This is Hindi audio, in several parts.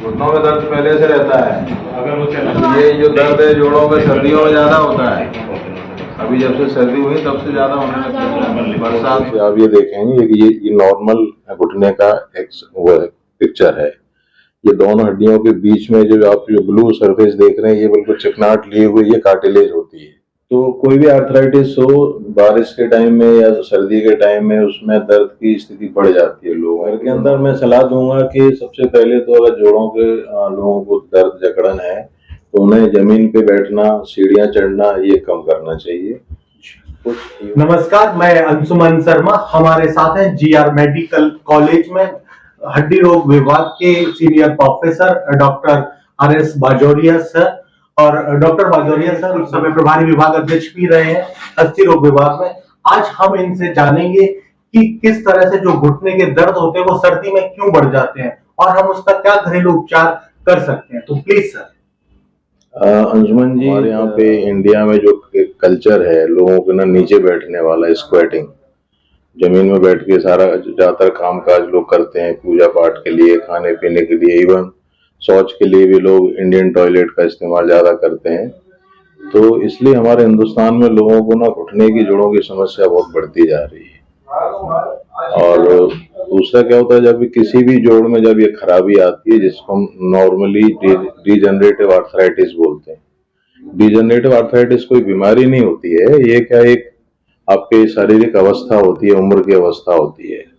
घुटनों में दर्द पहले से रहता है। अगर वो चला ये जो दर्द है जोड़ों में सर्दियों में ज़्यादा होता है। अभी जब से सर्दी हुई तब से ज़्यादा होने लगता है। बरसात से आप ये देखेंगे कि ये नॉर्मल घुटने का एक वो पिक्चर है। ये दोनों हड्डियों के बीच में जो आप जो ब्लू सरफेस देख रहे हैं, ये बिल्कुल चिकनाहट लिए हुए ये कार्टिलेज होती है। तो कोई भी आर्थराइटिस हो, बारिश के टाइम में या सर्दी के टाइम में, उसमें दर्द की स्थिति बढ़ जाती है लोगों के अंदर। मैं सलाह दूंगा कि सबसे पहले तो अगर जोड़ों के लोगों को दर्द जकड़न है तो उन्हें जमीन पे बैठना, सीढ़ियां चढ़ना ये कम करना चाहिए। नमस्कार, मैं अंशुमन शर्मा। हमारे साथ हैं जीआर मेडिकल कॉलेज में हड्डी रोग विभाग के senior professor doctor R S. Bajoria sir. और डॉक्टर बाजोरिया सर उस समय प्रभारी विभाग अध्यक्ष भी रहे हैं अस्थि रोग विभाग में। आज हम इनसे जानेंगे कि किस तरह से जो घुटने के दर्द होते हैं वो सर्दी में क्यों बढ़ जाते हैं और हम उसका क्या घरेलू उपचार कर सकते हैं। तो प्लीज सर। अंशुमन जी, हमारे यहाँ पे इंडिया में जो कल्चर है लोगों के ना नीचे बैठने वाला, स्क्वेटिंग, जमीन में बैठ के सारा ज्यादातर काम काज लोग करते हैं, पूजा पाठ के लिए, खाने पीने के लिए, इवन शौच के लिए भी लोग इंडियन टॉयलेट का इस्तेमाल ज्यादा करते हैं। तो इसलिए हमारे हिंदुस्तान में लोगों को ना घुटने की जोड़ों की समस्या बहुत बढ़ती जा रही है। और दूसरा क्या होता है, जब भी किसी भी जोड़ में जब ये खराबी आती है, जिसको हम नॉर्मली डीजनरेटिव आर्थराइटिस बोलते हैं। डीजनरेटिव आर्थराइटिस कोई बीमारी नहीं होती है, ये क्या एक आपके शारीरिक अवस्था होती है, उम्र की अवस्था होती है।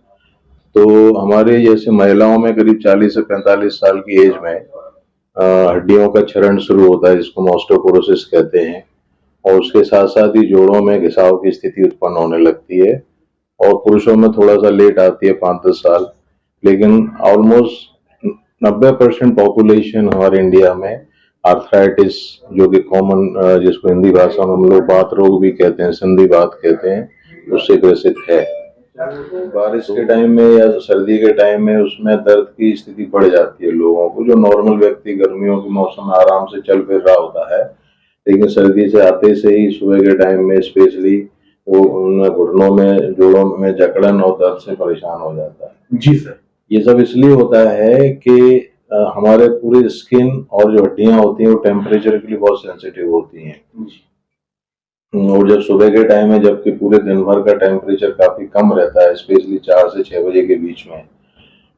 तो हमारे जैसे महिलाओं में करीब 40 से 45 साल की एज में हड्डियों का क्षरण शुरू होता है, जिसको ऑस्टियोपोरोसिस कहते हैं। और उसके साथ साथ ही जोड़ों में घिसाव की स्थिति उत्पन्न होने लगती है। और पुरुषों में थोड़ा सा लेट आती है, 5-10 साल। लेकिन ऑलमोस्ट 90% पॉपुलेशन हमारे इंडिया में आर्थराइटिस, जो कि कॉमन, जिसको हिंदी भाषा में हम लोग बात रोग भी कहते हैं, संधि बात कहते हैं, उससे ग्रसित है। बारिश के टाइम में या सर्दी के टाइम में उसमें दर्द की स्थिति बढ़ जाती है लोगों को। जो नॉर्मल व्यक्ति गर्मियों के मौसम में आराम से चल फिर रहा होता है, लेकिन सर्दी से आते से ही सुबह के टाइम में स्पेशली वो उन घुटनों में, जोड़ों में जकड़न और दर्द से परेशान हो जाता है। जी सर। ये सब इसलिए होता है कि हमारे पूरे स्किन और जो हड्डियां होती हैं वो टेम्परेचर के लिए बहुत सेंसिटिव होती हैं। और जब सुबह के टाइम में, जबकि पूरे दिन भर का टेम्परेचर काफी कम रहता है, स्पेशली 4 से 6 बजे के बीच में,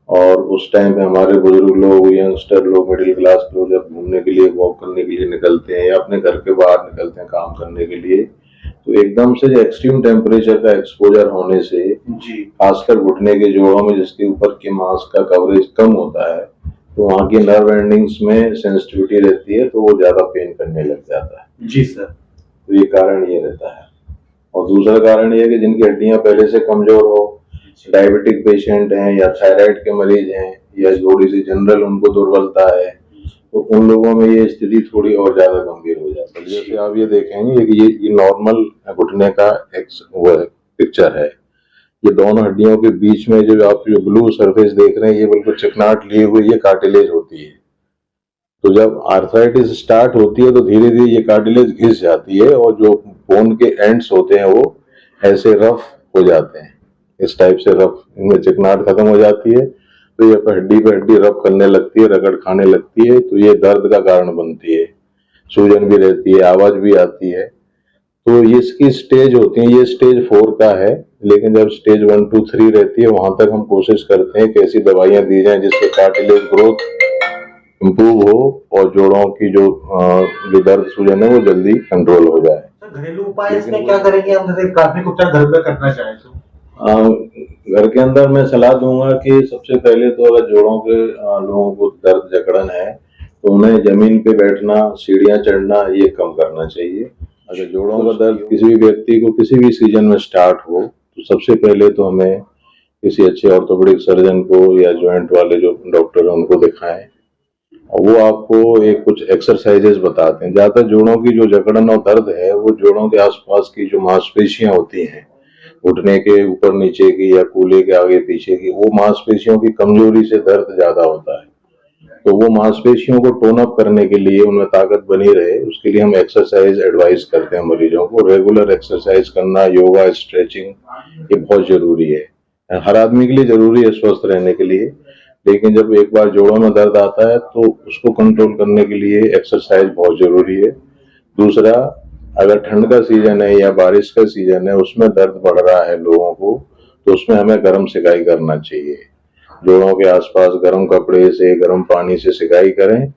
और उस टाइम पे हमारे बुजुर्ग लोग, यंगस्टर लोग, मिडिल क्लास लोग जब घूमने के लिए, वॉक करने के लिए निकलते हैं या अपने घर के बाहर निकलते हैं काम करने के लिए, तो एकदम से जो एक्सट्रीम टेम्परेचर का एक्सपोजर होने से खासकर घुटने के जोड़ों में, जिसके ऊपर के मांस का कवरेज कम होता है, तो वहाँ की नर्व एंडिंग्स में सेंसिटिविटी रहती है, तो वो ज्यादा पेन करने लग जाता है। जी सर। तो ये कारण ये रहता है। और दूसरा कारण ये है कि जिनकी हड्डियां पहले से कमजोर हो, डायबिटिक पेशेंट हैं या थायराइड के मरीज हैं या थोड़ी सी जनरल उनको दुर्बलता है, तो उन लोगों में ये स्थिति थोड़ी और ज्यादा गंभीर हो जाती है। जैसे आप ये देखेंगे कि ये नॉर्मल घुटने का एक वो पिक्चर है। ये दोनों हड्डियों के बीच में जो आप जो ब्लू सरफेस देख रहे हैं, ये बिल्कुल चिकनाहट लिए हुए ये कार्टिलेज होती है। तो जब आर्थराइटिस स्टार्ट होती है तो धीरे धीरे ये कार्टिलेज घिस जाती है और जो बोन के एंड्स होते हैं वो ऐसे रफ हो जाते हैं, इस टाइप से रफ, इनमें चिकनाहट खत्म हो जाती है। तो ये हड्डी पे हड्डी रब करने लगती है, रगड़ खाने लगती है, तो ये दर्द का कारण बनती है। सूजन भी रहती है, आवाज भी आती है। तो ये इसकी स्टेज होती है, ये स्टेज 4 का है। लेकिन जब स्टेज 1, 2, 3 रहती है, वहां तक हम कोशिश करते हैं कि ऐसी दवाइयां दी जाएं जिससे कार्टिलेज ग्रोथ इम्प्रूव हो और जोड़ों की जो दर्द सूजन है वो जल्दी कंट्रोल हो जाए। घरेलू उपाय इसमें क्या करेंगे हम, जैसे प्राथमिक उपचार घर पे करना चाहें तो? घर के अंदर मैं सलाह दूंगा कि सबसे पहले तो अगर जोड़ों के लोगों को दर्द जकड़न है तो उन्हें जमीन पे बैठना, सीढ़ियां चढ़ना ये कम करना चाहिए। अगर जोड़ों का दर्द किसी भी व्यक्ति को किसी भी सीजन में स्टार्ट हो तो सबसे पहले तो हमें किसी अच्छे ऑर्थोपेडिक सर्जन को या जॉइंट वाले जो डॉक्टर हैं उनको दिखाएं। और वो आपको एक कुछ एक्सरसाइजेस बताते हैं। ज्यादातर जोड़ों की जो जकड़न और दर्द है वो जोड़ों के आसपास की जो मांसपेशियां होती हैं, घुटने के ऊपर नीचे की या कूल्हे के आगे पीछे की, वो मांसपेशियों की कमजोरी से दर्द ज्यादा होता है। तो वो मांसपेशियों को टोन अप करने के लिए, उनमें ताकत बनी रहे, उसके लिए हम एक्सरसाइज एडवाइस करते हैं मरीजों को। रेगुलर एक्सरसाइज करना, योगा, स्ट्रेचिंग, ये बहुत जरूरी है। हर आदमी के लिए जरूरी है स्वस्थ रहने के लिए, लेकिन जब एक बार जोड़ों में दर्द आता है तो उसको कंट्रोल करने के लिए एक्सरसाइज बहुत जरूरी है। दूसरा, अगर ठंड का सीजन है या बारिश का सीजन है, उसमें दर्द बढ़ रहा है लोगों को, तो उसमें हमें गर्म सिकाई करना चाहिए। जोड़ों के आसपास गर्म कपड़े से, गर्म पानी से सिकाई करें।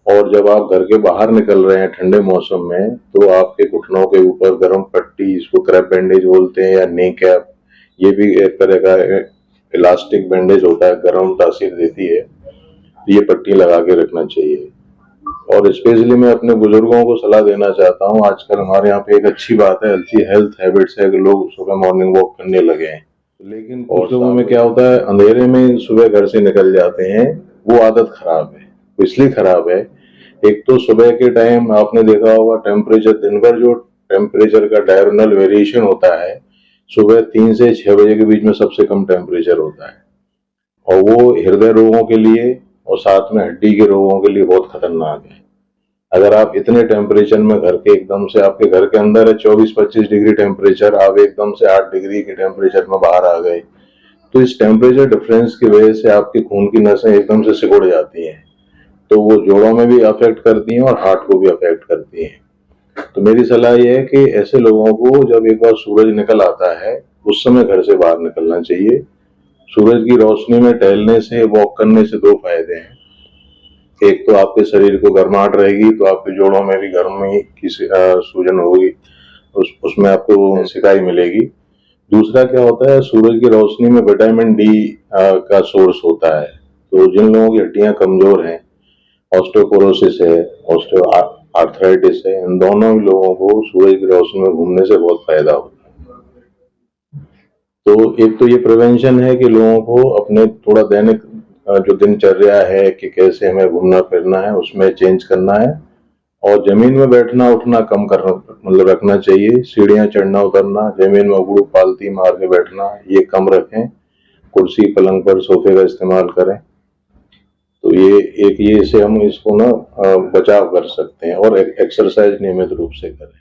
और जब आप घर के बाहर निकल रहे हैं ठंडे मौसम में, तो आपके घुटनों के ऊपर गर्म पट्टी, इसको क्रैप बैंडेज बोलते हैं या नी कैप, ये भी एक तरह का इलास्टिक बैंडेज होता है, गर्म तासीर देती है, ये पट्टी लगा के रखना चाहिए। और स्पेशली मैं अपने बुजुर्गों को सलाह देना चाहता हूँ, आजकल हमारे यहाँ पे एक अच्छी बात है, अच्छी हेल्थ हैबिट्स है कि लोग सुबह मॉर्निंग वॉक करने लगे हैं। लेकिन कुछ लोगों में क्या होता है, अंधेरे में सुबह घर से निकल जाते हैं, वो आदत खराब है। इसलिए खराब है, एक तो सुबह के टाइम आपने देखा होगा टेम्परेचर, दिन भर जो टेम्परेचर का डायरेक्शनल वेरिएशन होता है, सुबह 3 से 6 बजे के बीच में सबसे कम टेम्परेचर होता है, और वो हृदय रोगों के लिए और साथ में हड्डी के रोगों के लिए बहुत खतरनाक है। अगर आप इतने टेम्परेचर में घर के एकदम से, आपके घर के अंदर है 24-25 डिग्री टेम्परेचर, आप एकदम से 8 डिग्री के टेम्परेचर में बाहर आ गए, तो इस टेम्परेचर डिफरेंस की वजह से आपके खून की नसें एकदम से सिकुड़ जाती हैं, तो वो जोड़ों में भी अफेक्ट करती हैं और हार्ट को भी अफेक्ट करती हैं। तो मेरी सलाह ये है कि ऐसे लोगों को जब एक बार सूरज निकल आता है, उस समय घर से बाहर निकलना चाहिए। सूरज की रोशनी में टहलने से, वॉक करने से 2 फायदे हैं। एक तो आपके शरीर को गर्माहट रहेगी, तो आपके जोड़ों में भी गर्मी की सूजन होगी, उसमें आपको सिकाई मिलेगी। दूसरा क्या होता है, सूरज की रोशनी में विटामिन डी का सोर्स होता है, तो जिन लोगों की हड्डियां कमजोर हैं, ऑस्टियोपोरोसिस है, आर्थराइटिस है, इन दोनों लोगों को सूरज की रोशनी में घूमने से बहुत फायदा होता है। तो एक तो ये प्रिवेंशन है कि लोगों को अपने थोड़ा दैनिक जो दिनचर्या है कि कैसे हमें घूमना फिरना है, उसमें चेंज करना है, और जमीन में बैठना उठना कम करना, मतलब रखना चाहिए। सीढ़ियां चढ़ना उतरना, जमीन में उबड़ू पालती मार के बैठना, ये कम रखें। कुर्सी, पलंग पर, सोफे का इस्तेमाल करें। तो ये से हम इसको ना बचाव कर सकते हैं, और एक्सरसाइज नियमित रूप से करें।